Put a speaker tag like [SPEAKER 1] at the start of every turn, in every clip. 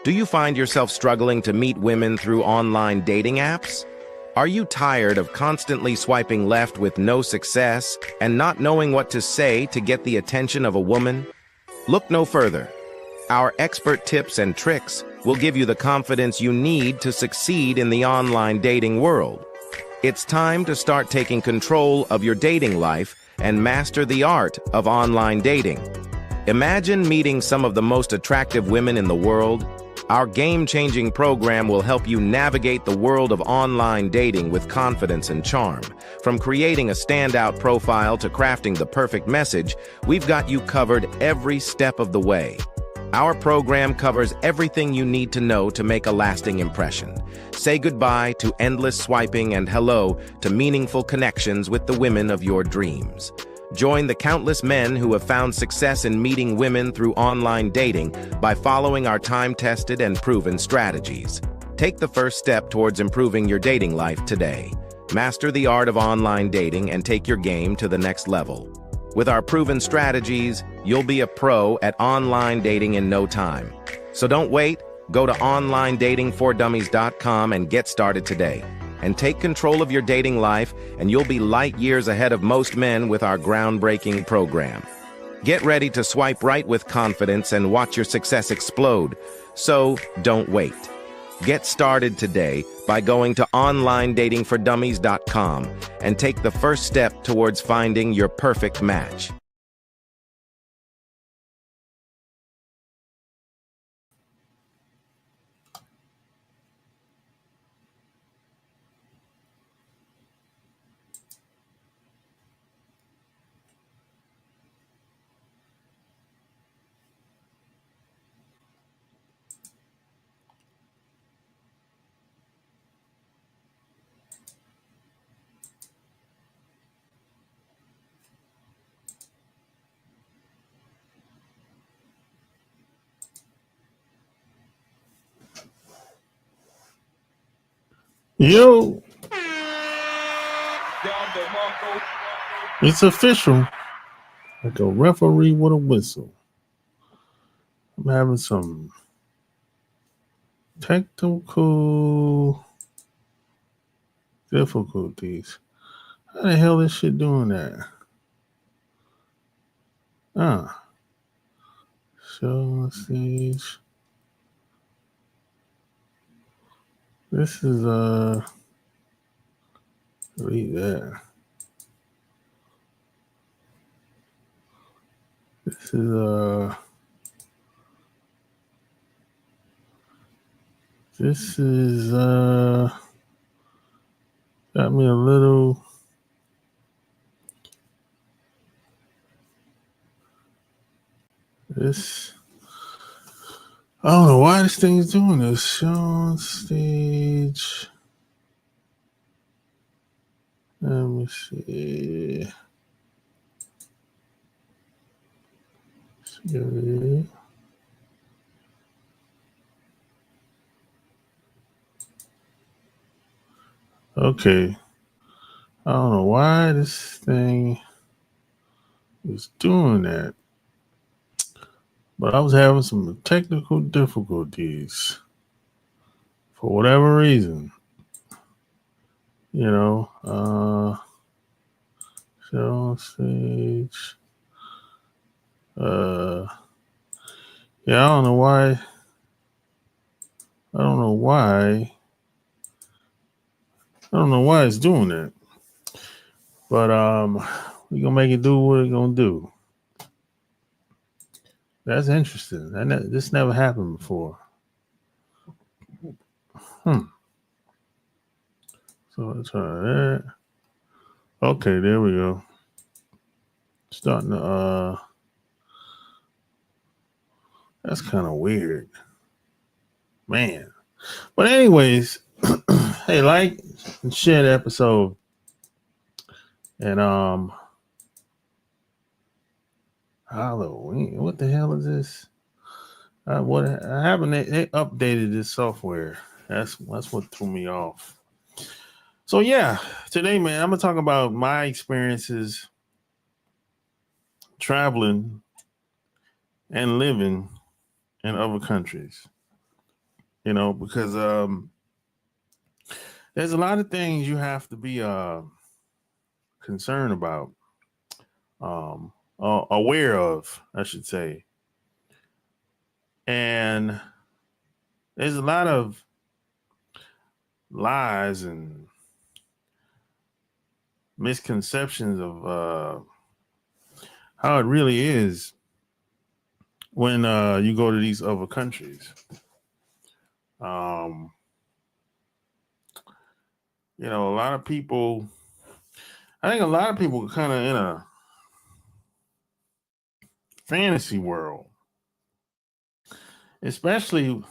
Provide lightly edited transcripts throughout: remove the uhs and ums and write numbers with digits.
[SPEAKER 1] Do you find yourself struggling to meet women through online dating apps? Are you tired of constantly swiping left with no success and not knowing what to say to get the attention of a woman? Look no further. Our expert tips and tricks will give you the confidence you need to succeed in the online dating world. It's time to start taking control of your dating life and master the art of online dating. Imagine meeting some of the most attractive women in the world. Our game-changing program will help you navigate the world of online dating with confidence and charm. From creating a standout profile to crafting the perfect message, we've got you covered every step of the way. Our program covers everything you need to know to make a lasting impression. Say goodbye to endless swiping and hello to meaningful connections with the women of your dreams. Join the countless men who have found success in meeting women through online dating by following our time-tested and proven strategies. Take the first step towards improving your dating life today. Master the art of online dating and take your game to the next level. With our proven strategies, you'll be a pro at online dating in no time. So don't wait. Go to onlinedatingfordummies.com and get started today. And take control of your dating life, and you'll be light years ahead of most men with our groundbreaking program. Get ready to swipe right with confidence and watch your success explode. So don't wait. Get started today by going to onlinedatingfordummies.com and take the first step towards finding your perfect match.
[SPEAKER 2] Yo, it's official. Like a referee with a whistle. I'm having some technical difficulties. How the hell is shit doing that? Show stage. This is read that. This is got me a little I don't know why this thing is doing this. Show on stage. Let me see. Okay. I don't know why this thing is doing that. But I was having some technical difficulties for whatever reason. You know, show on stage. Yeah, I don't know why. I don't know why it's doing that. But we're gonna make it do what it's gonna do. That's interesting. This never happened before. So let's try that. Okay, there we go. Starting to that's kind of weird. Man. But anyways, hey, like and share the episode. And Halloween. What the hell is this? I haven't they updated this software. That's what threw me off. So yeah, today, man, I'm gonna talk about my experiences traveling and living in other countries. because there's a lot of things you have to be concerned about, aware of, I should say. And there's a lot of lies and misconceptions of how it really is when you go to these other countries. Um, a lot of people, I think a lot of people are kind of in a fantasy world, especially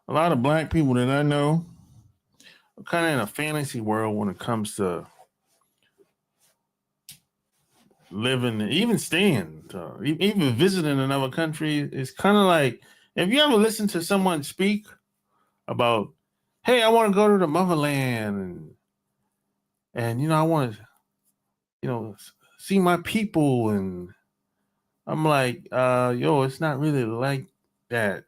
[SPEAKER 2] a lot of black people that I know are kind of in a fantasy world when it comes to living, even staying, even visiting another country. It's kind of like, if you ever listen to someone speak about, hey, I want to go to the motherland, and I want to, see my people, and I'm like, yo, it's not really like that.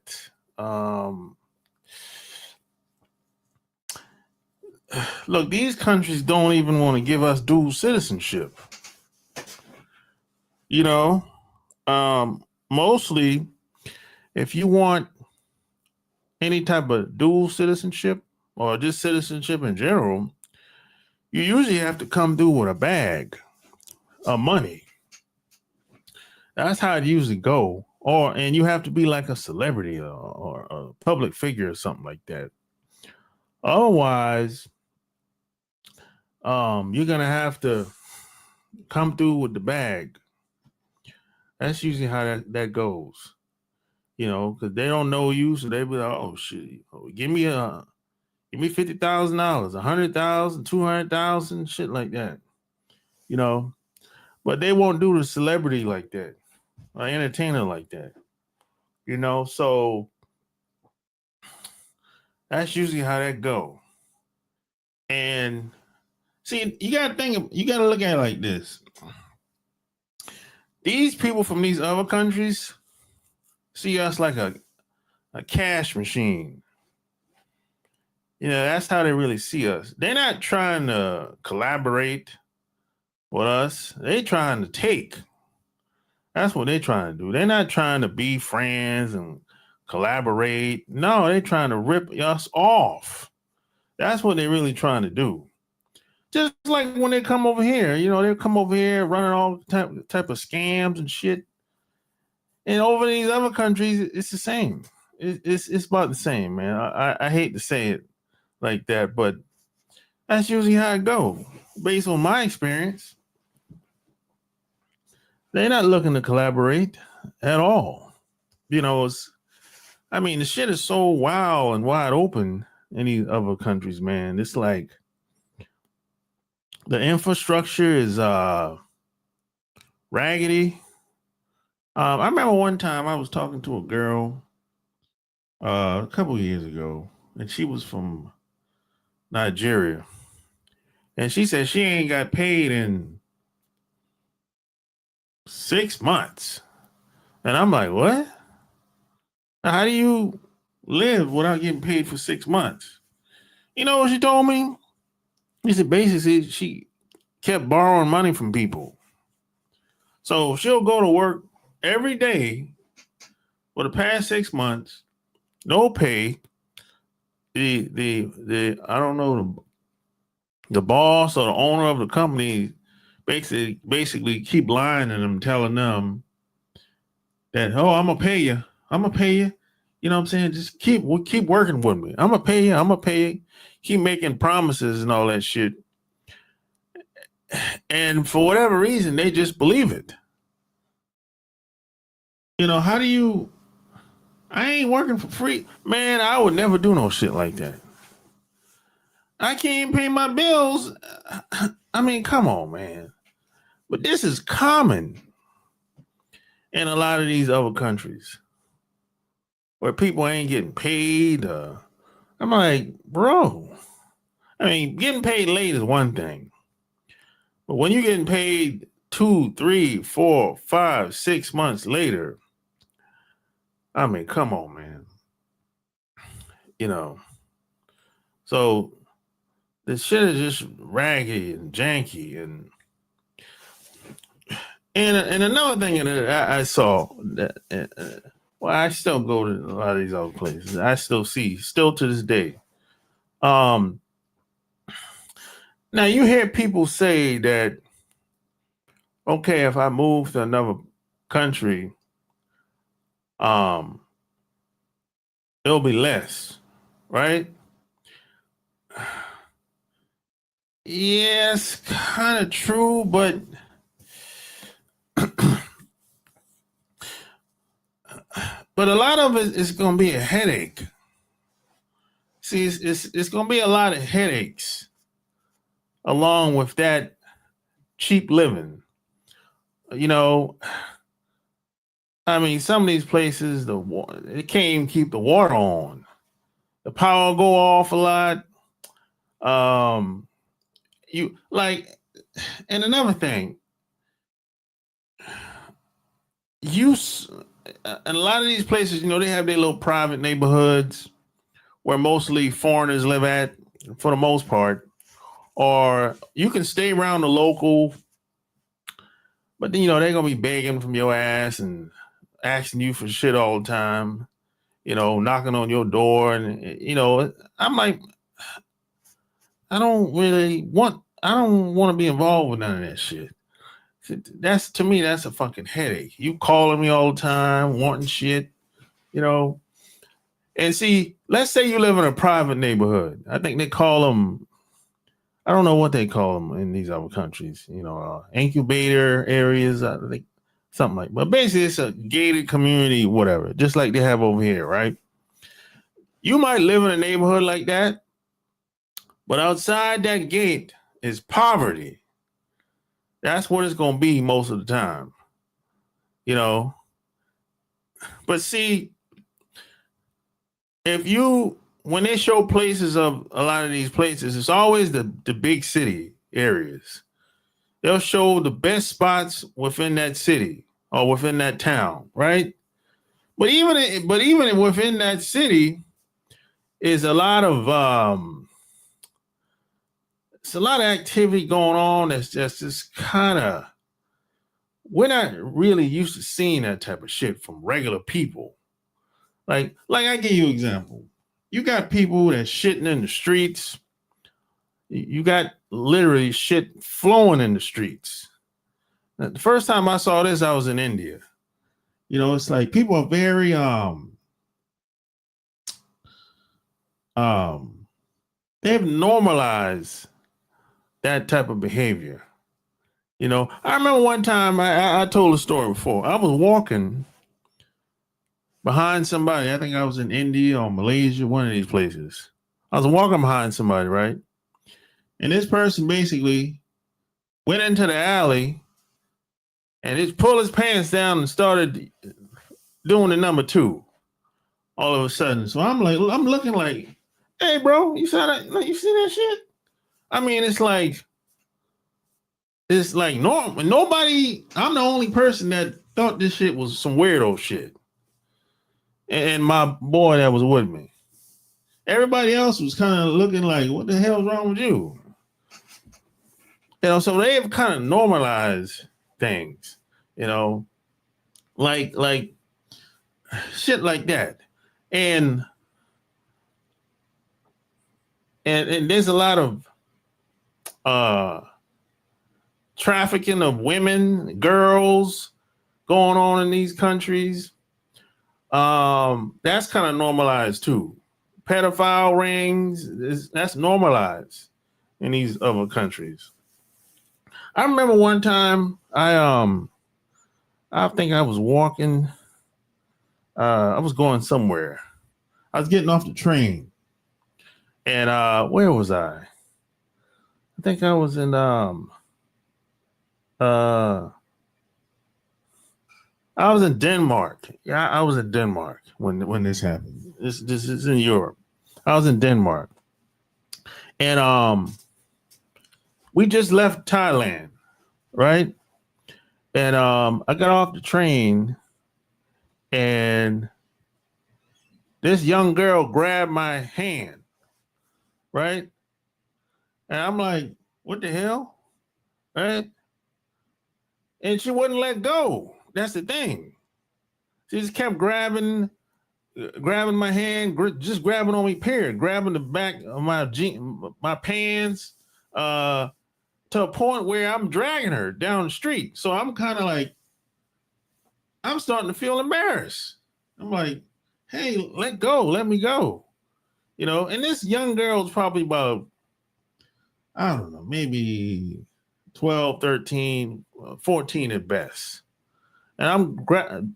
[SPEAKER 2] Look, these countries don't even want to give us dual citizenship. Mostly, if you want any type of dual citizenship or just citizenship in general, you usually have to come through with a bag of money. That's how it usually go. And you have to be like a celebrity or a public figure or something like that. Otherwise, you're gonna have to come through with the bag. That's usually how that goes. Because they don't know you, so they be like, "Oh shit, give me $50,000, 100,000, 200,000, shit like that." But they won't do the celebrity like that, or entertainer like that. So that's usually how that go. And see, you gotta look at it like this. These people from these other countries see us like a cash machine. That's how they really see us. They're not trying to collaborate with us. They're trying to take. That's what they're trying to do. They're not trying to be friends and collaborate. No, they're trying to rip us off. That's what they're really trying to do. Just like when they come over here, they come over here running all type of scams and shit. And over these other countries, it's the same. It's about the same, man. I hate to say it like that, but that's usually how it goes. Based on my experience, they're not looking to collaborate at all. The shit is so wild and wide open in these other countries, man. It's like the infrastructure is raggedy. I remember one time I was talking to a girl a couple of years ago, and she was from Nigeria. And she said she ain't got paid in 6 months. And I'm like, what? How do you live without getting paid for 6 months? You know what she told me? She said basically she kept borrowing money from people. So she'll go to work every day for the past 6 months, no pay. The I don't know, the boss or the owner of the company basically keep lying to them, telling them that, oh, I'm gonna pay you. I'm gonna pay you. You know what I'm saying? Just keep working with me. I'm gonna pay you. I'm gonna pay you. Keep making promises and all that shit. And for whatever reason, they just believe it. How do you? I ain't working for free, man. I would never do no shit like that. I can't pay my bills. I mean, come on, man. But this is common in a lot of these other countries where people ain't getting paid. I'm like, bro. I mean, getting paid late is one thing. But when you're getting paid 2, 3, 4, 5, 6 months later, I mean, come on, man. you know. So this shit is just raggy and janky, and another thing that I saw that well, I still go to a lot of these other places. I still see, still to this day. Um, Now you hear people say that, okay, if I move to another country, um, it'll be less, right? Yes, kind of true, but a lot of it is going to be a headache. See, it's going to be a lot of headaches along with that cheap living. You know, I mean, some of these places, they can't even keep the water on. The power will go off a lot. You like, and another thing, in a lot of these places, you know, they have their little private neighborhoods where mostly foreigners live at, for the most part, or you can stay around the local, but then, you know, they're gonna be begging from your ass and asking you for shit all the time, you know, knocking on your door, and you know, I'm like, I don't want to be involved with none of that shit. That's, to me, that's a fucking headache. You calling me all the time, wanting shit, you know. And see, let's say you live in a private neighborhood. I think they call them, I don't know what they call them in these other countries, you know, incubator areas, I think something like. But basically, it's a gated community, whatever, just like they have over here, right? You might live in a neighborhood like that, but outside that gate is poverty. That's what it's going to be most of the time, you know. But see, when they show places of a lot of these places, it's always the big city areas. They'll show the best spots within that city or within that town, right? But even within that city is a lot of it's a lot of activity going on that's just kind of, we're not really used to seeing that type of shit from regular people. Like I give you an example. You got people that's shitting in the streets. You got literally shit flowing in the streets. Now, the first time I saw this, I was in India. You know, it's like people are very they've normalized that type of behavior. You know, I remember one time I told a story before. I was walking behind somebody. I think I was in India or Malaysia, one of these places. I was walking behind somebody, right? And this person basically went into the alley and just pulled his pants down and started doing the number two all of a sudden. So I'm looking like, hey, bro, you saw that? Like, you see that shit? I mean, it's like normal. Nobody, I'm the only person that thought this shit was some weirdo shit. And my boy that was with me. Everybody else was kind of looking like, what the hell's wrong with you? You know, so they've kind of normalized things, you know, like shit like that. And there's a lot of trafficking of women, girls going on in these countries. That's kind of normalized too. Pedophile rings, that's normalized in these other countries. I remember one time I think I was walking, I was going somewhere. I was getting off the train. And where was I? I think I was in I was in Denmark. Yeah, I was in Denmark when this happened. This is in Europe. I was in Denmark. And we just left Thailand, right? And I got off the train and this young girl grabbed my hand, right? And I'm like, what the hell? Right? And she wouldn't let go. That's the thing. She just kept grabbing my hand, just grabbing on me, period, grabbing the back of my pants, to a point where I'm dragging her down the street. So I'm kind of like, I'm starting to feel embarrassed. I'm like, hey, let go, let me go. And this young girl's probably about, I don't know, maybe 12, 13, 14 at best. And I'm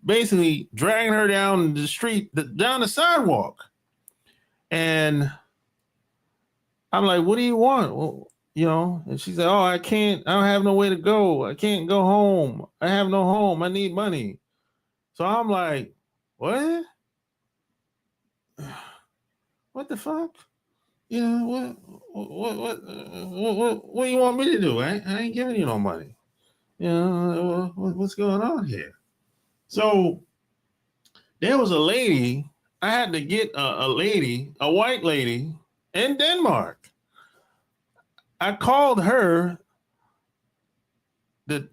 [SPEAKER 2] basically dragging her down the street, down the sidewalk. And I'm like, what do you want? Well, and she said, oh, I don't have no way to go. I can't go home. I have no home. I need money. So I'm like, what? What the fuck? What do you want me to do? I ain't giving you no money. What's going on here? So there was a lady. I had to get a white lady in Denmark. I called her to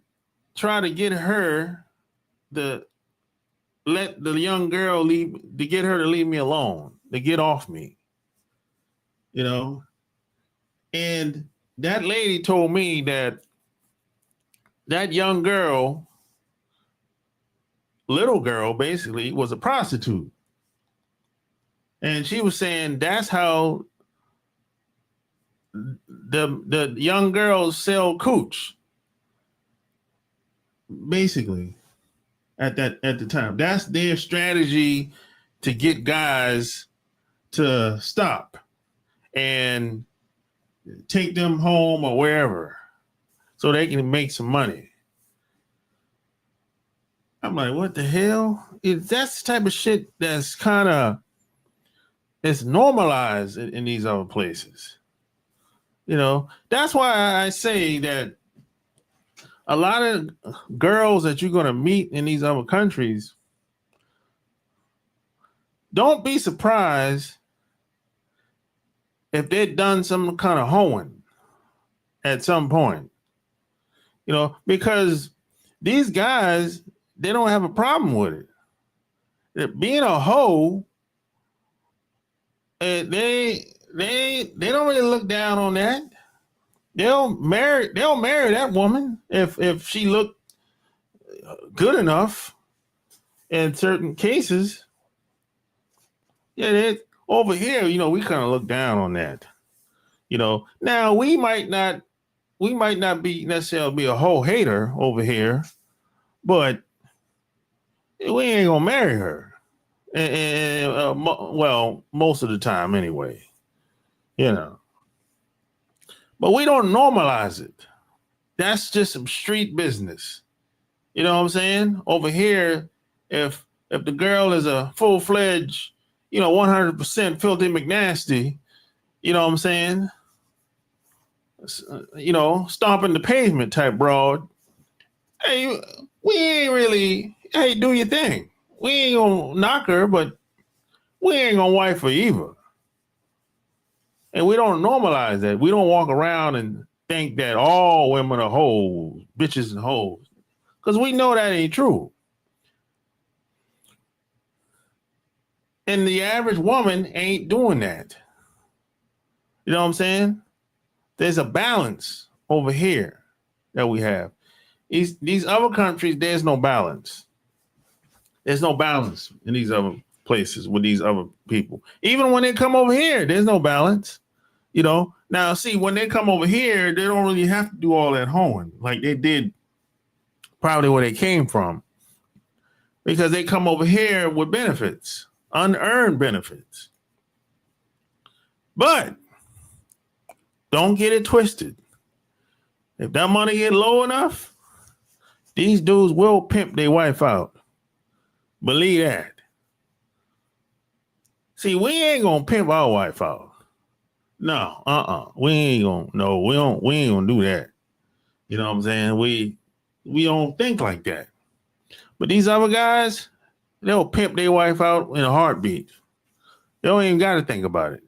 [SPEAKER 2] try to get her to let the young girl leave, to get her to leave me alone, to get off me. And that lady told me that young girl, little girl, basically was a prostitute. And she was saying that's how the young girls sell cooch. Basically, at the time. That's their strategy to get guys to stop and take them home or wherever so they can make some money. I'm like, what the hell? That's the type of shit that's kind of, it's normalized in these other places. That's why I say that a lot of girls that you're going to meet in these other countries, don't be surprised if they've done some kind of hoeing at some point. Because these guys, they don't have a problem with it. Being a hoe, they don't really look down on that. They'll marry that woman if she looked good enough in certain cases. Yeah, over here, we kind of look down on that. Now we might not be necessarily be a whole hater over here, but we ain't gonna marry her. Well, most of the time anyway. But we don't normalize it. That's just some street business. You know what I'm saying? Over here, if the girl is a full-fledged, 100% filthy McNasty, you know what I'm saying? Stomping the pavement type broad. Hey, we ain't really, hey, do your thing. We ain't gonna knock her, but we ain't gonna wife her either. And we don't normalize that. We don't walk around and think that all women are hoes, bitches and hoes. Because we know that ain't true. And the average woman ain't doing that. You know what I'm saying? There's a balance over here that we have. These other countries, there's no balance. There's no balance in these other places with these other people. Even when they come over here, there's no balance. Now see, when they come over here, they don't really have to do all that hoeing like they did probably where they came from, because they come over here with benefits, unearned benefits. But don't get it twisted. If that money get low enough, these dudes will pimp their wife out. Believe that. See, we ain't gonna pimp our wife out. No, we ain't gonna do that. You know what I'm saying? We don't think like that. But these other guys, they'll pimp their wife out in a heartbeat. They don't even got to think about it.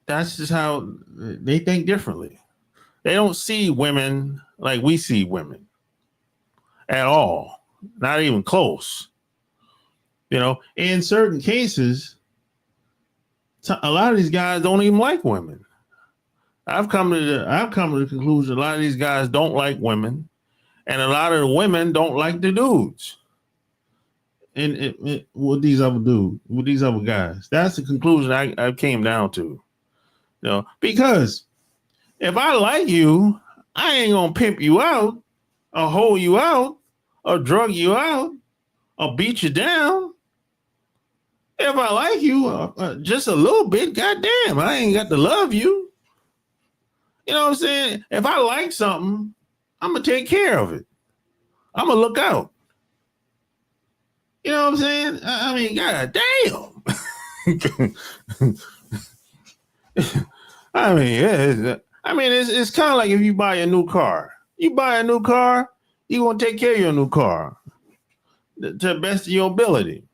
[SPEAKER 2] That's just how they think differently. They don't see women like we see women at all, not even close. In certain cases, a lot of these guys don't even like women. I've come to the conclusion a lot of these guys don't like women, and a lot of the women don't like the dudes. And with these other guys, that's the conclusion I came down to. Because if I like you, I ain't gonna pimp you out, or hold you out, or drug you out, or beat you down. If I like you just a little bit, goddamn, I ain't got to love you. You know what I'm saying? If I like something, I'm gonna take care of it. I'm gonna look out. You know what I'm saying? I mean, goddamn. It's kind of like if you buy a new car. You buy a new car, you gonna take care of your new car to the best of your ability,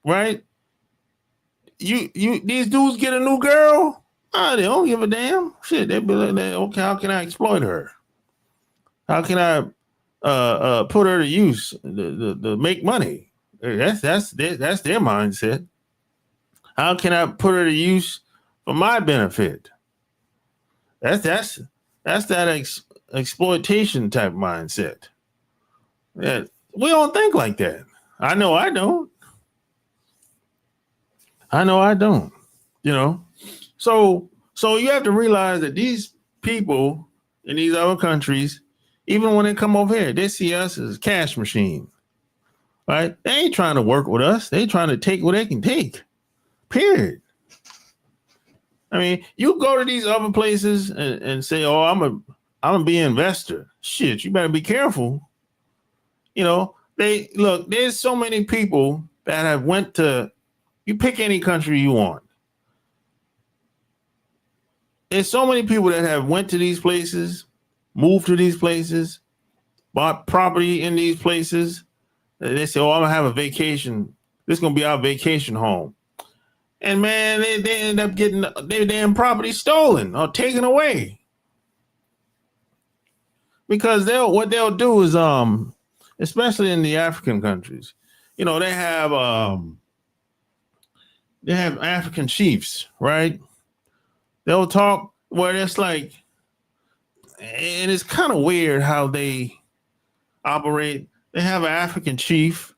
[SPEAKER 2] right? These dudes get a new girl, they don't give a damn. Shit, they be like, okay, how can I exploit her? How can I put her to use to make money? That's their mindset. How can I put her to use for my benefit? That's that exploitation type mindset. Yeah, we don't think like that. I know I don't. So you have to realize that these people in these other countries, even when they come over here, they see us as a cash machine, right? They ain't trying to work with us. They trying to take what they can take, period. I mean, you go to these other places and say, oh, I'm gonna be an investor. Shit, you better be careful. There's so many people that have went to, you pick any country you want. There's so many people that have went to these places, moved to these places, bought property in these places. They say, oh, I'm gonna have a vacation. This is gonna be our vacation home. And man, they end up getting their damn property stolen or taken away. Because what they'll do is, especially in the African countries, they have African chiefs, right? They'll talk where it's like, and it's kind of weird how they operate. They have an African chief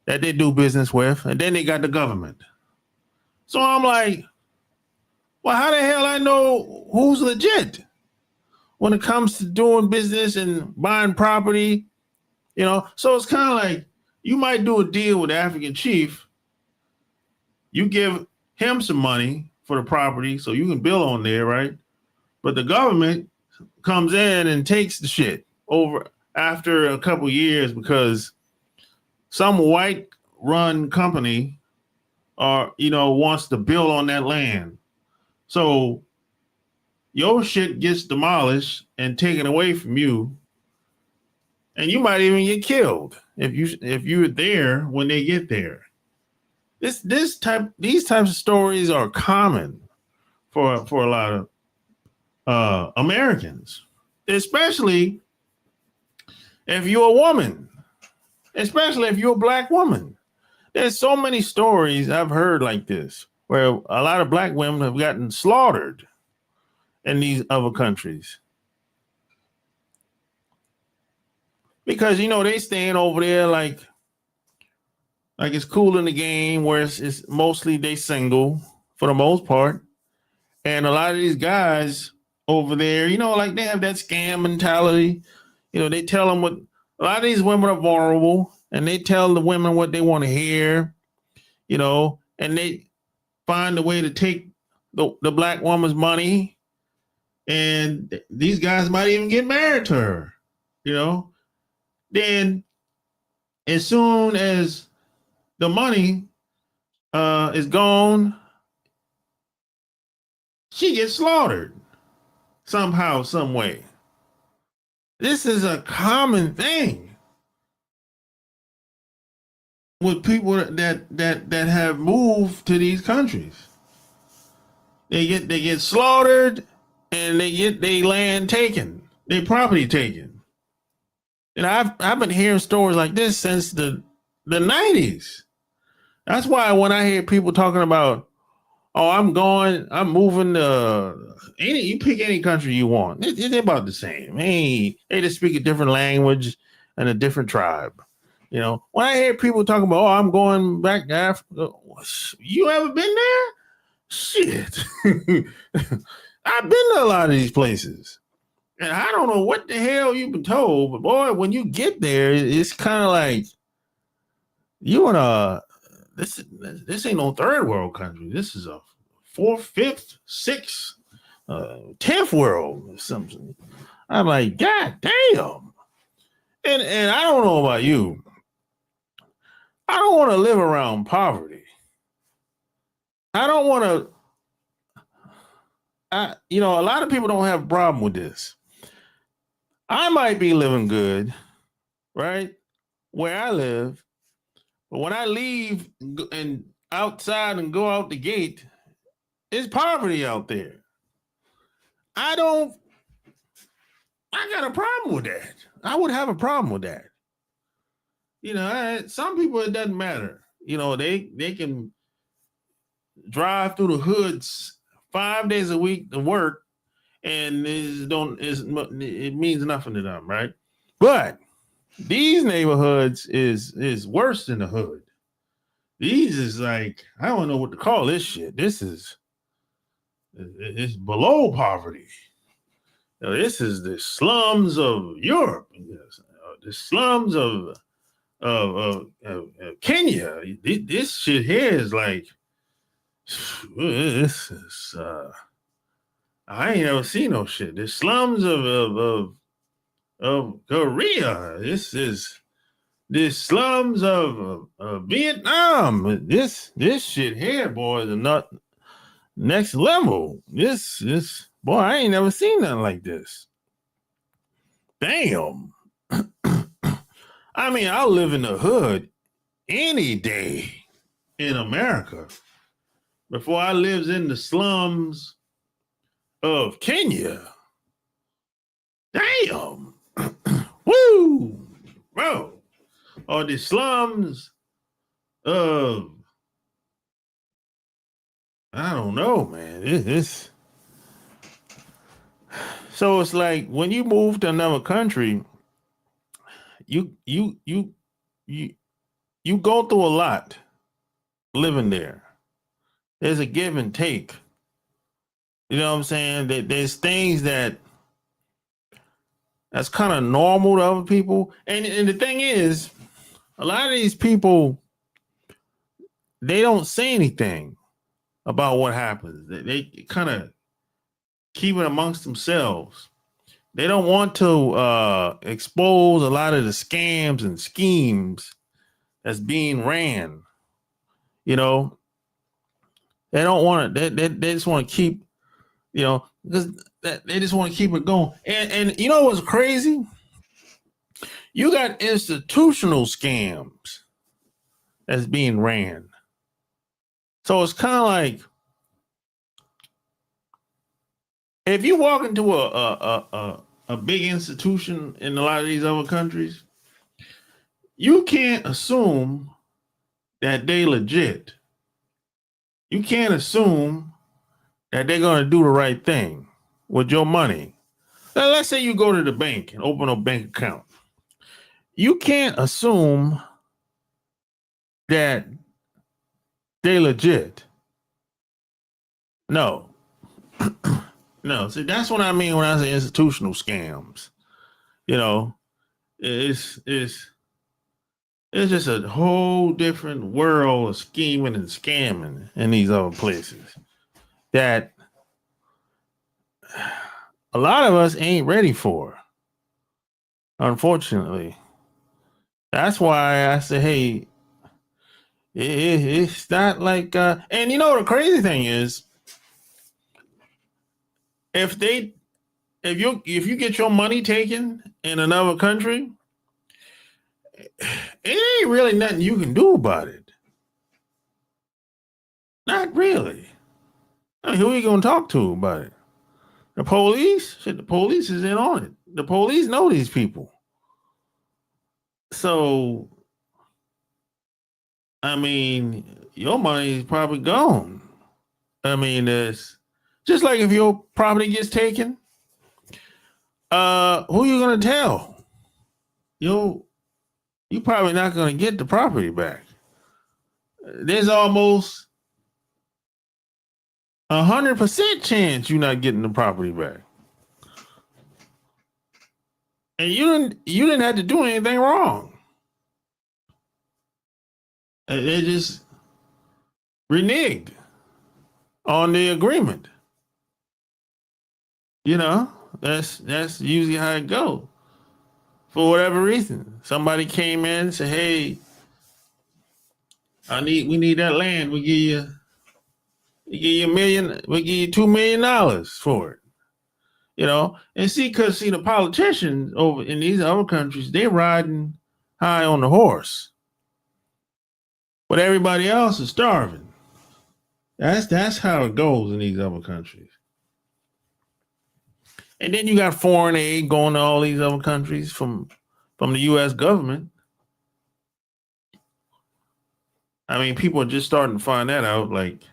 [SPEAKER 2] that they do business with, and then they got the government. So I'm like, well, how the hell I know who's legit when it comes to doing business and buying property? So it's kind of like you might do a deal with the African chief. You give him some money for the property so you can build on there, right? But the government comes in and takes the shit over after a couple of years because some white run company wants to build on that land. So your shit gets demolished and taken away from you. And you might even get killed if you're there when they get there. These types of stories are common for a lot of Americans, especially if you're a woman, especially if you're a black woman. There's so many stories I've heard like this where a lot of black women have gotten slaughtered in these other countries because they staying over there like it's cool in the game where it's mostly they single for the most part. And a lot of these guys over there, like they have that scam mentality. They tell them what a lot of these women are vulnerable and they tell the women what they want to hear, and they find a way to take the black woman's money. And these guys might even get married to her, Then as soon as the money is gone, she gets slaughtered somehow, some way. This is a common thing. with people that have moved to these countries. They get slaughtered, and they get their land taken, their property taken. And I've been hearing stories like this since the 90s. That's why when I hear people talking about, oh, I'm moving to you pick any country you want. It's about the same. Hey, they just speak a different language and a different tribe. You know, when I hear people talking about, oh, I'm going back to Africa, you ever been there? Shit. I've been to a lot of these places. And I don't know what the hell you've been told, but boy, when you get there, it's kind of like you in a this ain't no third world country. This is a fourth, fifth, sixth, 10th world or something. I'm like, God damn. And I don't know about you. I don't want to live around poverty. I don't want to. A lot of people don't have a problem with this. I might be living good, right, where I live, but when I leave and outside and go out the gate, it's poverty out there. I got a problem with that. I would have a problem with that. Some people it doesn't matter. They can drive through the hoods 5 days a week to work, and it means nothing to them, right? But these neighborhoods is worse than the hood. These is like, I don't know what to call this shit. It's below poverty. This is the slums of Europe, the slums of Kenya. This shit here is like, this is I ain't ever seen no shit. The slums of Korea. This is the slums of Vietnam. This shit here, boy, is not next level. This boy, I ain't never seen nothing like this. Damn. I mean, I'll live in the hood any day in America before I lives in the slums of Kenya. Damn. Woo, bro. Or the slums of, I don't know, man. So it's like when you move to another country, you go through a lot living there. There's a give and take. You know what I'm saying? There's things that's kind of normal to other people. And the thing is, a lot of these people, they don't say anything about what happens. They kind of keep it amongst themselves. They don't want to expose a lot of the scams and schemes that's being ran. They don't want to. They just want to keep, because they just want to keep it going. And you know what's crazy? You got institutional scams that's being ran. So it's kind of like, if you walk into a big institution in a lot of these other countries, you can't assume that they legit. You can't assume that they're going to do the right thing with your money. Now, let's say you go to the bank and open a bank account. You can't assume that they legit. No. No. See, that's what I mean when I say institutional scams. It's just a whole different world of scheming and scamming in these other places that a lot of us ain't ready for, unfortunately. That's why I say, hey, it's not like, and the crazy thing is, if you get your money taken in another country, it ain't really nothing you can do about it. Not really. I mean, who are you gonna talk to about it? The police? Shit, the police is in on it. The police know these people. So, I mean, your money is probably gone. I mean, it's just like if your property gets taken, who you gonna tell? You probably not gonna get the property back. There's almost 100% chance you're not getting the property back. And you didn't have to do anything wrong. They just reneged on the agreement. You know, that's usually how it goes. For whatever reason, somebody came in and said, "Hey, we need that land. We give you we give you $2 million for it." You know, and because the politicians over in these other countries, they're riding high on the horse, but everybody else is starving. That's how it goes in these other countries. And then you got foreign aid going to all these other countries from the U.S. government. I mean, people are just starting to find that out, like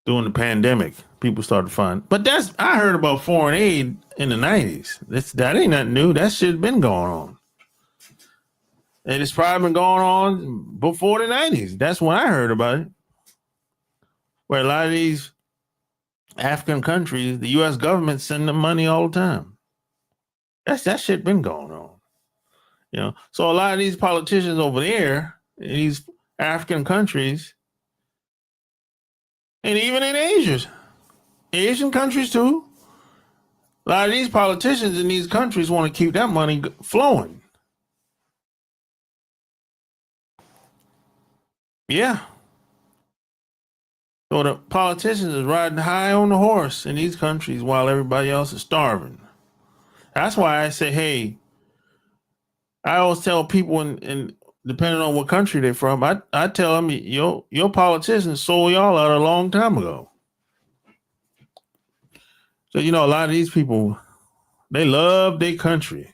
[SPEAKER 2] during the pandemic. People started to find, but I heard about foreign aid in the 90s. That ain't nothing new. That shit's been going on. And it's probably been going on before the 90s. That's when I heard about it. Where a lot of these African countries, the U.S. government send them money all the time. That shit been going on. You know, so a lot of these politicians over there in these African countries, and even in Asian countries too, a lot of these politicians in these countries want to keep that money flowing. Yeah. So the politicians is riding high on the horse in these countries while everybody else is starving. That's why I say, hey, I always tell people, in depending on what country they're from, I tell them, your politicians sold y'all out a long time ago. So, a lot of these people, they love their country,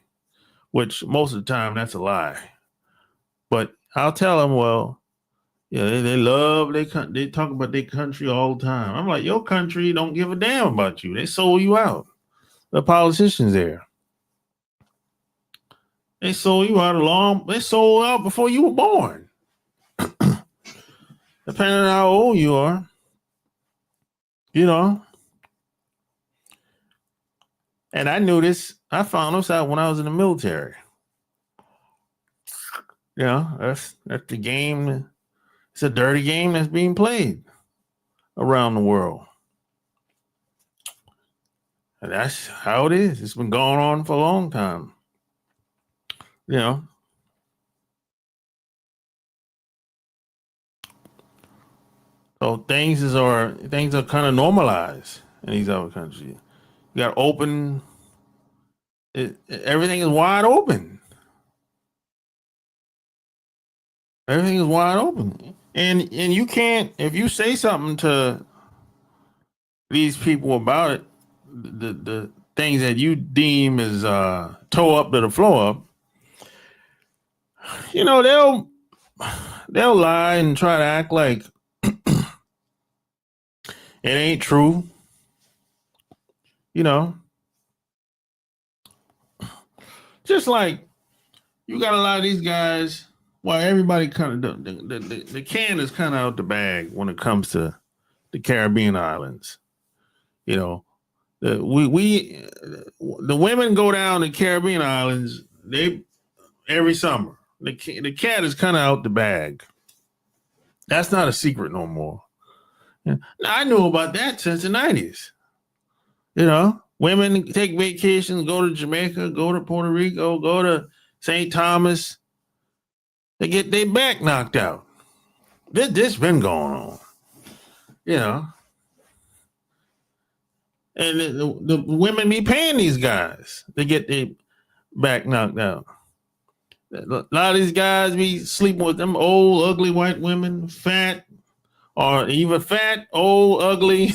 [SPEAKER 2] which most of the time that's a lie. But I'll tell them, well, yeah, they love they talk about their country all the time. I'm like, your country don't give a damn about you. They sold you out. The politicians there. They sold you out they sold out before you were born. Depending on how old you are. And I knew this. I found this out when I was in the military. That's the game. It's a dirty game that's being played around the world. And that's how it is. It's been going on for a long time. So things are kind of normalized in these other countries. You got open. Everything is wide open. Everything is wide open, and you can't, if you say something to these people about it, the things that you deem as toe up to the floor up. They'll lie and try to act like it ain't true. Just like you got a lot of these guys. Well, everybody kind of the can is kind of out the bag when it comes to the Caribbean islands. The women go down the Caribbean islands every summer. The cat is kind of out the bag. That's not a secret no more. Now, I knew about that since the 90s. Women take vacations, go to Jamaica, go to Puerto Rico, go to St. Thomas. They get their back knocked out. This been going on. And the women be paying these guys to get their back knocked out. A lot of these guys be sleeping with them old, ugly white women, fat, or even fat, old, ugly.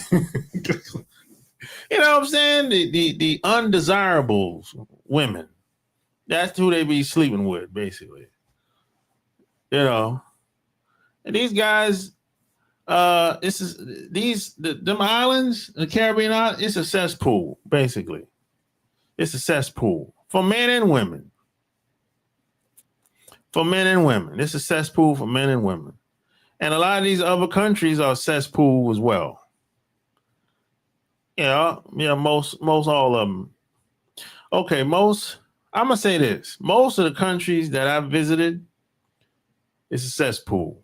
[SPEAKER 2] You know what I'm saying? The undesirables women. That's who they be sleeping with, basically. You know. And these guys, them islands, the Caribbean islands, it's a cesspool, basically. It's a cesspool for men and women. For men and women. It's a cesspool for men and women. And a lot of these other countries are cesspool as well. Yeah, most all of them. Okay, I'm gonna say this. Most of the countries that I've visited, it's a cesspool.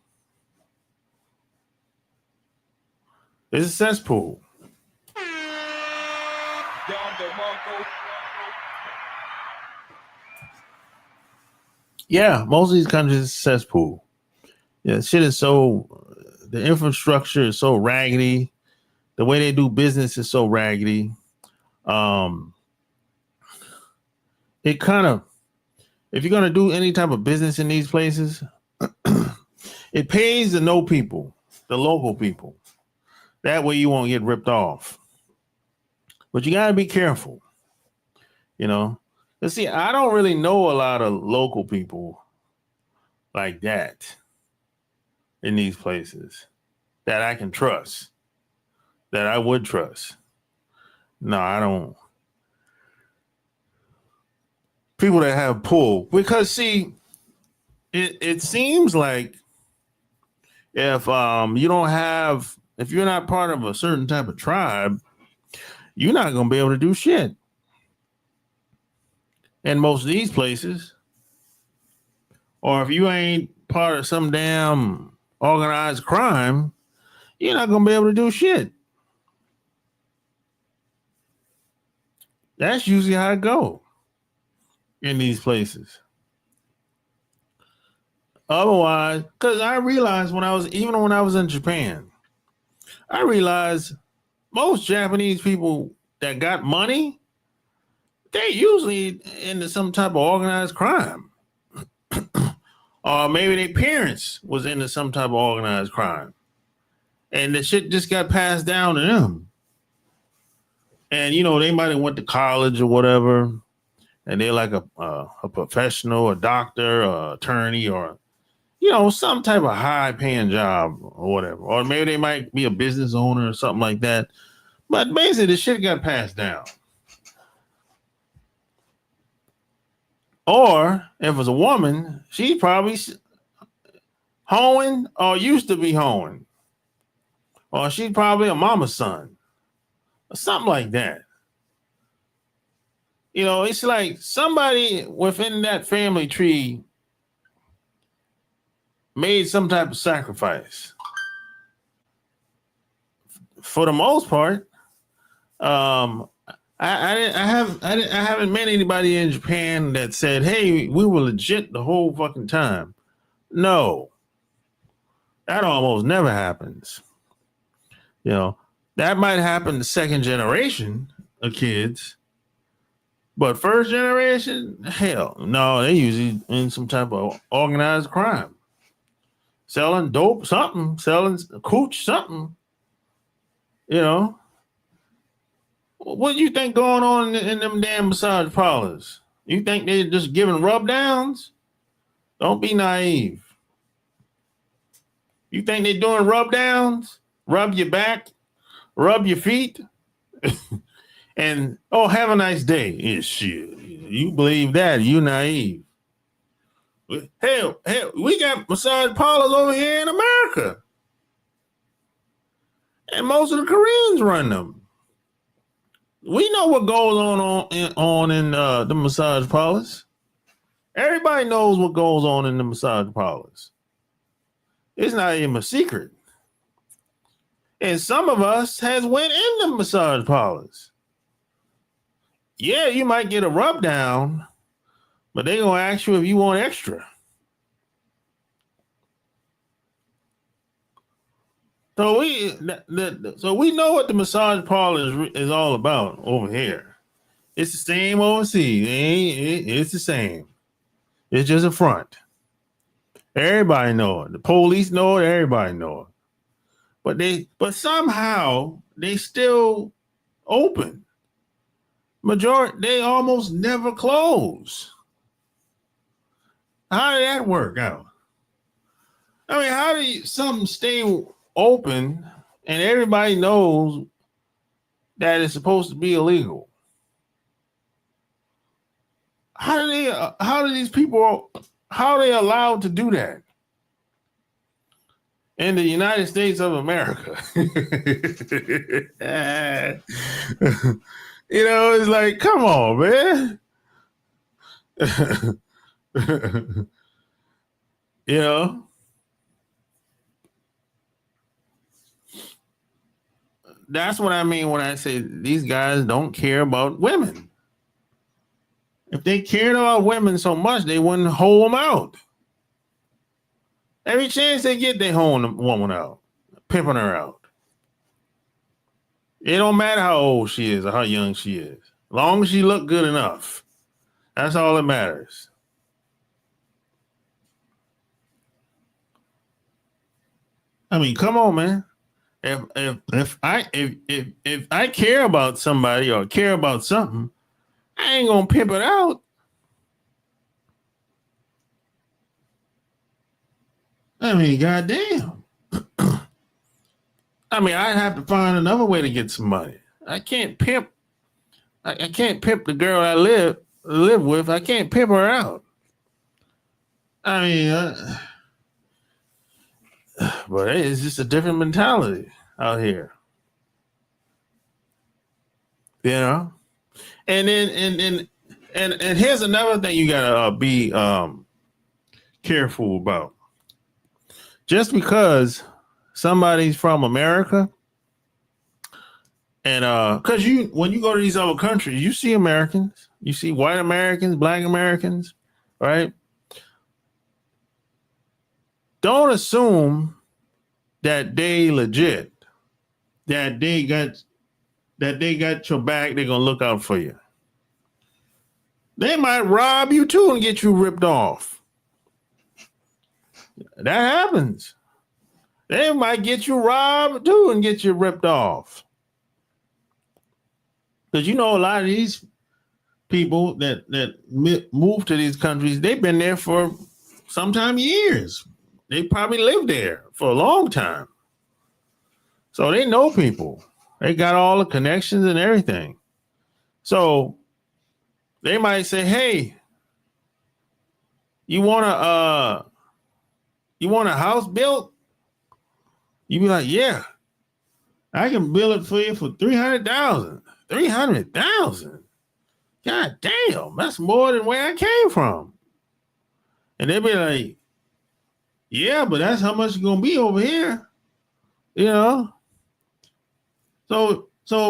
[SPEAKER 2] It's a cesspool. Yeah, most of these countries is a cesspool. Yeah, shit is the infrastructure is so raggedy. The way they do business is so raggedy. It kind of, if you're going to do any type of business in these places, it pays to know people, the local people. That way you won't get ripped off. But you got to be careful, you know. Let's see, I don't really know a lot of local people like that in these places that I can trust, that I would trust. No, I don't. People that have pull, because see, it seems like if you're not part of a certain type of tribe, you're not gonna be able to do shit. In most of these places, or if you ain't part of some damn organized crime, you're not gonna be able to do shit. That's usually how it go in these places. Otherwise, because I realized when I was in Japan, I realized most Japanese people that got money, they usually into some type of organized crime. Or maybe their parents was into some type of organized crime. And the shit just got passed down to them. And, they might have went to college or whatever. And they're like a professional, a doctor, a attorney, or, some type of high paying job or whatever. Or maybe they might be a business owner or something like that. But basically, the shit got passed down. Or if it's a woman, she's probably hoeing or used to be hoeing. Or she's probably a mama's son. Or something like that. It's like somebody within that family tree made some type of sacrifice. For the most part, I haven't met anybody in Japan that said, "Hey, we were legit the whole fucking time." No, that almost never happens. That might happen to second generation of kids, but first generation, hell, no, they usually in some type of organized crime, selling dope, something, selling cooch, something. What do you think going on in them damn massage parlors? You think they're just giving rub downs? Don't be naive. You think they're doing rub downs? Rub your back, rub your feet, and have a nice day. Yeah, shit. You believe that? You naive. Hell, we got massage parlors over here in America, and most of the Koreans run them. We know what goes on in the massage parlors. Everybody knows what goes on in the massage parlors. It's not even a secret. And some of us has went in the massage parlors. Yeah, you might get a rub down, but they gonna ask you if you want extra. So we know what the massage parlor is all about over here. It's the same overseas. It's the same. It's just a front. Everybody know it. The police know it. Everybody know it. But somehow they still open. Majority, they almost never close. How did that work out? I mean, how do something stay open and everybody knows that it's supposed to be illegal? How do these people, how are they allowed to do that in the United States of America? It's like, come on, man. you know, that's what I mean when I say these guys don't care about women. If they cared about women so much, they wouldn't hold them out. Every chance they get, they hold the woman out, pimping her out. It don't matter how old she is or how young she is. As long as she look good enough. That's all that matters. I mean, come on, man. If I care about somebody or care about something, I ain't gonna pimp it out. I mean, goddamn. I mean, I'd have to find another way to get some money. I can't pimp. I can't pimp the girl I live with. I can't pimp her out. I mean, but it's just a different mentality out here. And then and here's another thing you gotta be careful about. Just because somebody's from America, and because when you go to these other countries, you see Americans, you see white Americans, black Americans, right? Don't assume that they legit, that they got your back, they're gonna look out for you. They might rob you too and get you ripped off. That happens. They might get you robbed too and get you ripped off. Because a lot of these people that move to these countries, they've been there for sometimes years. They probably lived there for a long time. So they know people. They got all the connections and everything. So they might say, hey, you want a house built? You be like, yeah, I can build it for you for $300,000. $300,000. God damn, that's more than where I came from. And they be like, yeah, but that's how much it's gonna be over here. So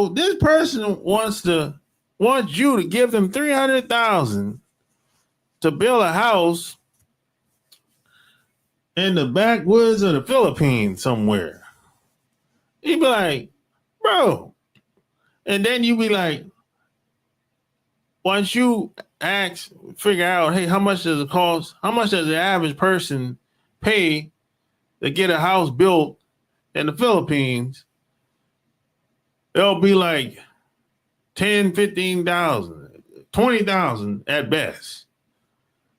[SPEAKER 2] this person wants you to give them $300,000 to build a house in the backwoods of the Philippines somewhere. You'd be like, bro. And then you be like, once you figure out, hey, how much does it cost? How much does the average person pay to get a house built in the Philippines? It'll be like 10, 15,000, 20,000 at best.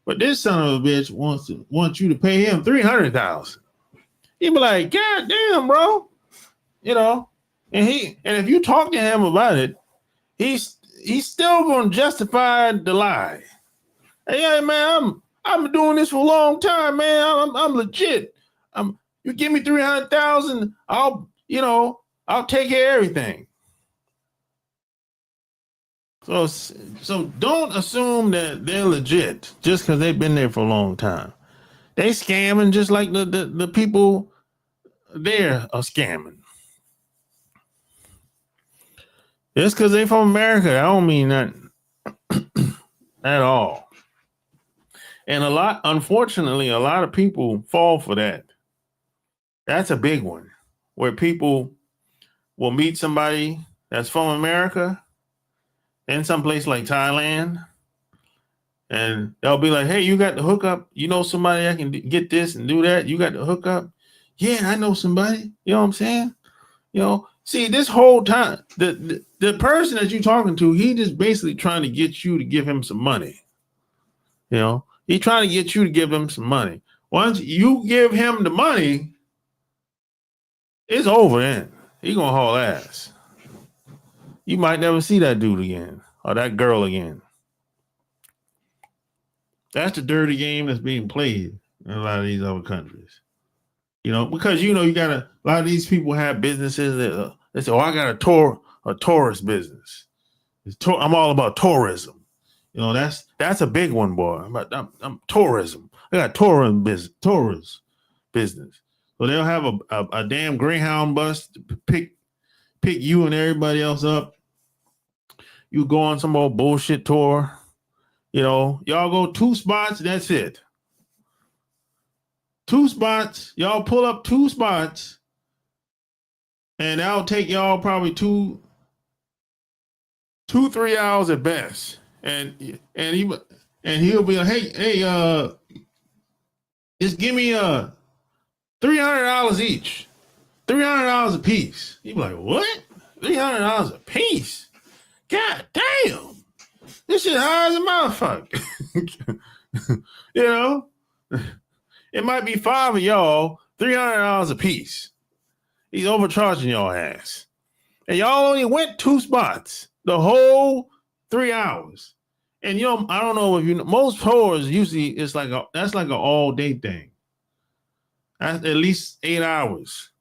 [SPEAKER 2] But this son of a bitch wants you to pay him 300,000. He'd be like, God damn, bro. And if you talk to him about it, he's still gonna justify the lie. Hey, man, I'm doing this for a long time, man. I'm legit. You give me 300,000, I'll take care of everything. So don't assume that they're legit just because they've been there for a long time. They scamming just like the people there are scamming. Just because they from America, I don't mean that at all. And unfortunately, a lot of people fall for that. That's a big one, where people will meet somebody that's from America in some place like Thailand, And they'll be like, hey, you got the hookup? You know somebody that can get this and do that? You got the hookup? Yeah, I know somebody. You know what I'm saying? See, this whole time, the person that you're talking to, he just basically trying to get you to give him some money. He trying to get you to give him some money. Once you give him the money, it's over then. He gonna haul ass. You might never see that dude again or that girl again. That's the dirty game that's being played in a lot of these other countries. Because you got a lot of these people have businesses that they say, "Oh, I got a tourist business. I'm all about tourism." That's a big one, boy. I'm tourism. I got tourist business. So they'll have a damn Greyhound bus to pick you and everybody else up. You go on some old bullshit tour. Y'all go 2 spots. That's it. 2 spots. Y'all pull up 2 spots, and that'll take y'all probably 3 hours at best. And he'll be like, hey, just give me $300 each, $300 a piece. He'd be like, what? $300 a piece? God damn, this shit high as a motherfucker. It might be 5 of y'all, $300 a piece. He's overcharging y'all ass, and y'all only went 2 spots the whole 3 hours. And I don't know if most tours usually that's like an all day thing. That's at least 8 hours.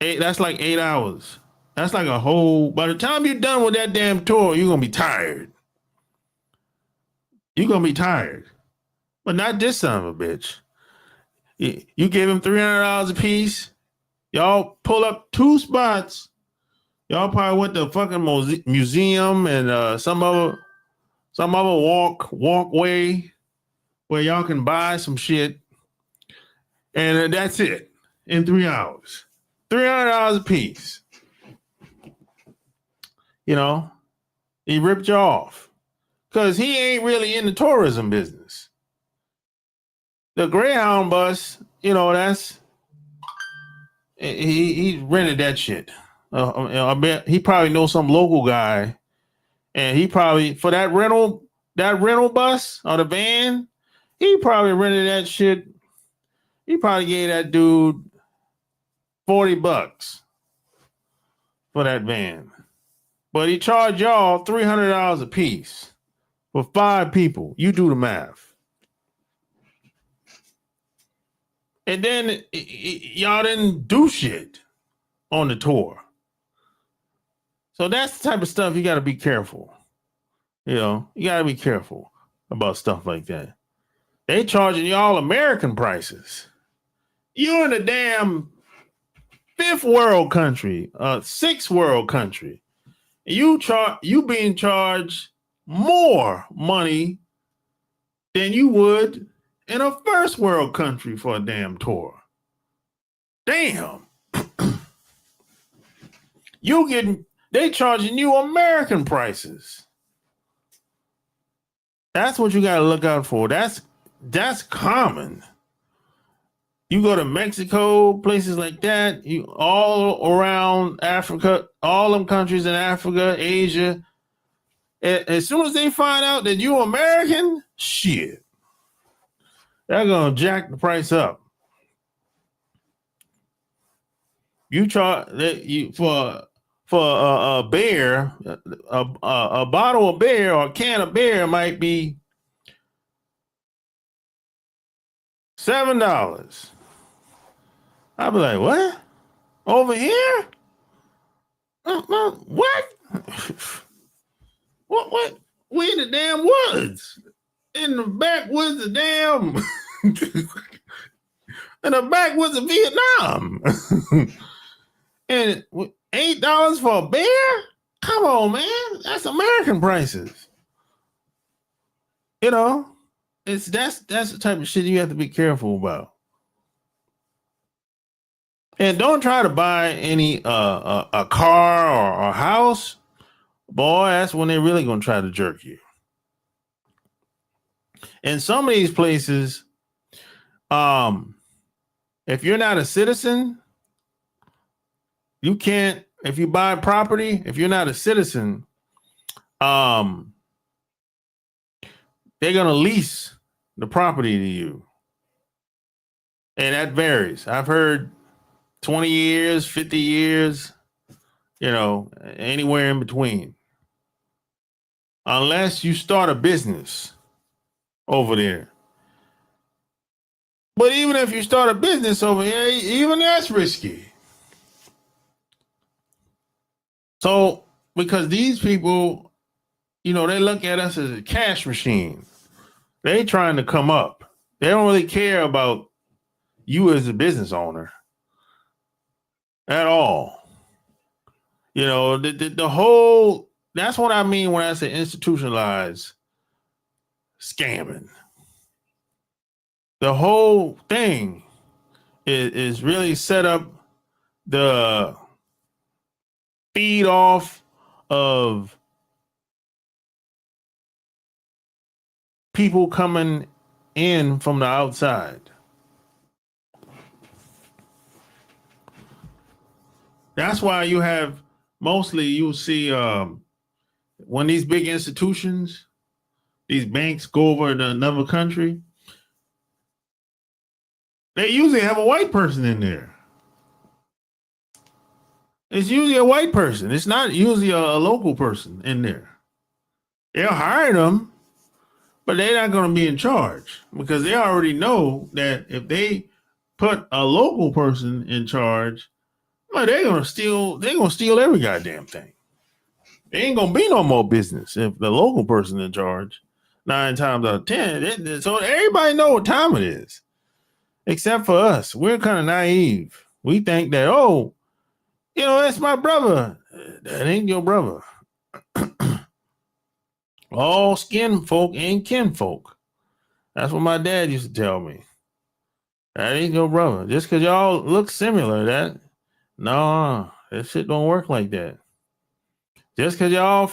[SPEAKER 2] That's like 8 hours. That's like a whole. By the time you're done with that damn tour, you're gonna be tired. You're gonna be tired, but not this son of a bitch. You gave him $300 a piece. Y'all pull up 2 spots. Y'all probably went to a fucking museum and some other walkway where y'all can buy some shit, and that's it in 3 hours. $300 a piece. He ripped you off because he ain't really in the tourism business. The Greyhound bus, that's he rented that shit. I bet he probably knows some local guy, and he probably for that rental bus or the van, he probably rented that shit. He probably gave that dude $40 for that van. But he charged y'all $300 a piece for 5 people. You do the math. And then y'all didn't do shit on the tour. So that's the type of stuff you got to be careful. You got to be careful about stuff like that. They charging y'all American prices. You're in a damn 5th world country, 6th world country. You being charged more money than you would in a 1st world country for a damn tour. Damn. They charging you American prices. That's what you got to look out for. That's common. You go to Mexico, places like that, you all around Africa, all them countries in Africa, Asia. As soon as they find out that you American, shit, they're gonna jack the price up. You charge for a beer, a bottle of beer or a can of beer might be $7. I'll be like, what? Over here? What? What? We in the damn woods. In the backwoods of damn... in the backwoods of Vietnam. And $8 for a beer? Come on, man. That's American prices. That's the type of shit you have to be careful about. And don't try to buy any a car or a house. Boy, that's when they're really gonna try to jerk you. In some of these places, if you're not a citizen, you can't. If you buy property, if you're not a citizen, they're gonna lease the property to you, and that varies. I've heard 20 years, 50 years, anywhere in between. Unless you start a business over there. But even if you start a business over here, even that's risky. So, because these people, they look at us as a cash machine. They trying to come up. They don't really care about you as a business owner at all. The whole, that's what I mean when I say institutionalized scamming. The whole thing is really set up the feed off of people coming in from the outside. That's why you have mostly you'll see when these big institutions, these banks go over to another country, they usually have a white person in there. It's usually a white person. It's not usually a local person in there. They'll hire them, but they're not going to be in charge because they already know that if they put a local person in charge, well, they're gonna steal every goddamn thing. There ain't gonna be no more business if the local person in charge. 9 times out of 10, so everybody know what time it is, except for us. We're kind of naive. We think that that's my brother. That ain't your brother. All skin folk ain't kinfolk. That's what my dad used to tell me. That ain't your brother. Just because y'all look similar, that shit don't work like that. Just because y'all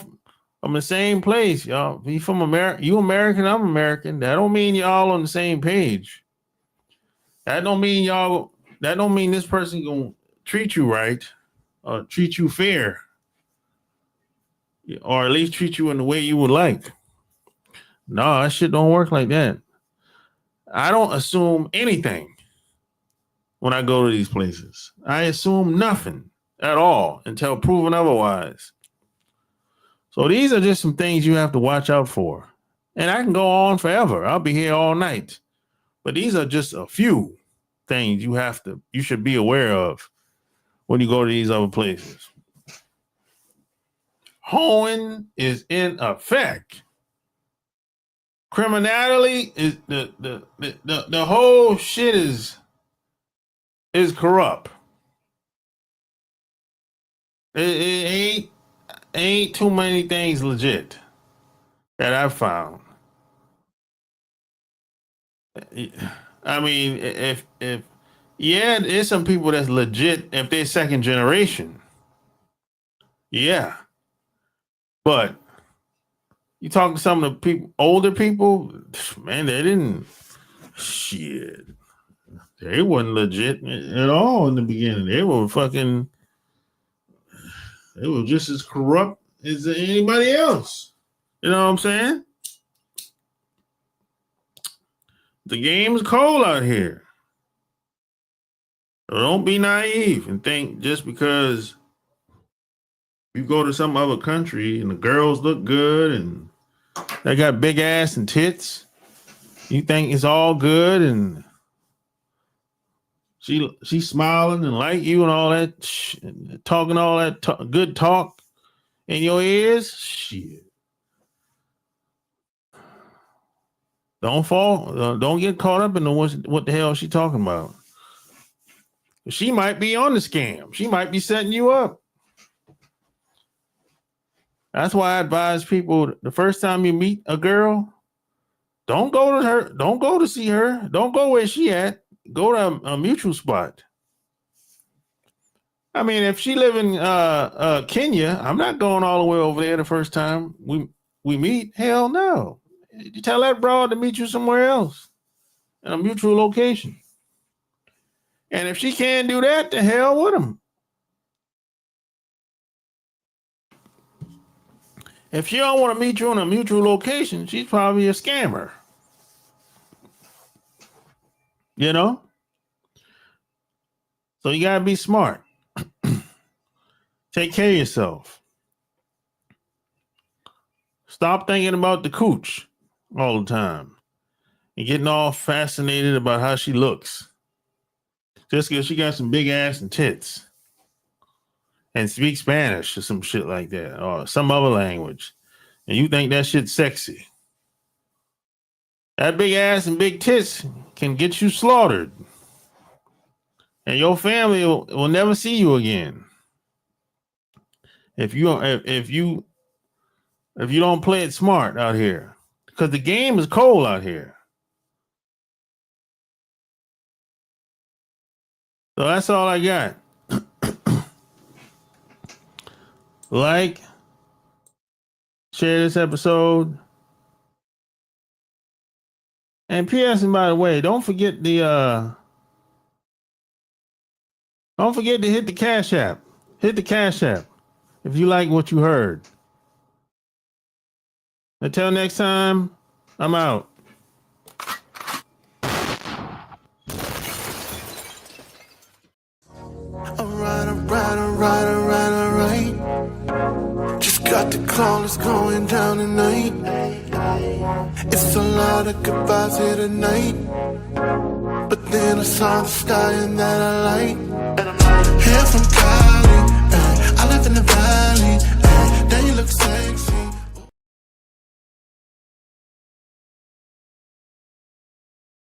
[SPEAKER 2] from the same place, y'all be from America, you American, I'm American. That don't mean y'all on the same page. That don't mean this person gonna treat you right or treat you fair. Or at least treat you in the way you would like. No, that shit don't work like that. I don't assume anything when I go to these places. I assume nothing at all until proven otherwise. So these are just some things you have to watch out for. And I can go on forever. I'll be here all night. But these are just a few things you should be aware of when you go to these other places. Hoeing is in effect. Criminality is the whole shit is corrupt. It ain't too many things legit that I've found. I mean, if there's some people that's legit if they're second generation. Yeah. But you talk to some of the people, older people, man, they didn't shit. They wasn't legit at all in the beginning. They were just as corrupt as anybody else. You know what I'm saying? The game's cold out here. So don't be naive and think just because you go to some other country and the girls look good and they got big ass and tits, you think it's all good and she's smiling and like you and all that, talking all that good talk in your ears. Shit. Don't get caught up in what the hell she talking about. She might be on the scam. She might be setting you up. That's why I advise people the first time you meet a girl, don't go to her. Don't go to see her. Don't go where she at. Go to a mutual spot. I mean, if she live in Kenya, I'm not going all the way over there the first time we meet. Hell no. you tell that broad to meet you somewhere else in a mutual location. And if she can't do that, the hell with him. If she don't want to meet you in a mutual location, she's probably a scammer. You know? So you got to be smart. Take care of yourself. Stop thinking about the cooch all the time and getting all fascinated about how she looks. Just because she got some big ass and tits and speaks Spanish or some shit like that or some other language. And you think that shit's sexy. That big ass and big tits can get you slaughtered. And your family will never see you again. If you don't play it smart out here. Because the game is cold out here. So that's all I got. Like, share this episode. And P.S. and by the way, don't forget to hit the Cash App. Hit the Cash App if you like what you heard. Until next time, I'm out. Alright. Just got the call, it's going down tonight. It's a lot of goodbyes here tonight. But then I saw the sky and that I like. Here from Cali, I live in the valley.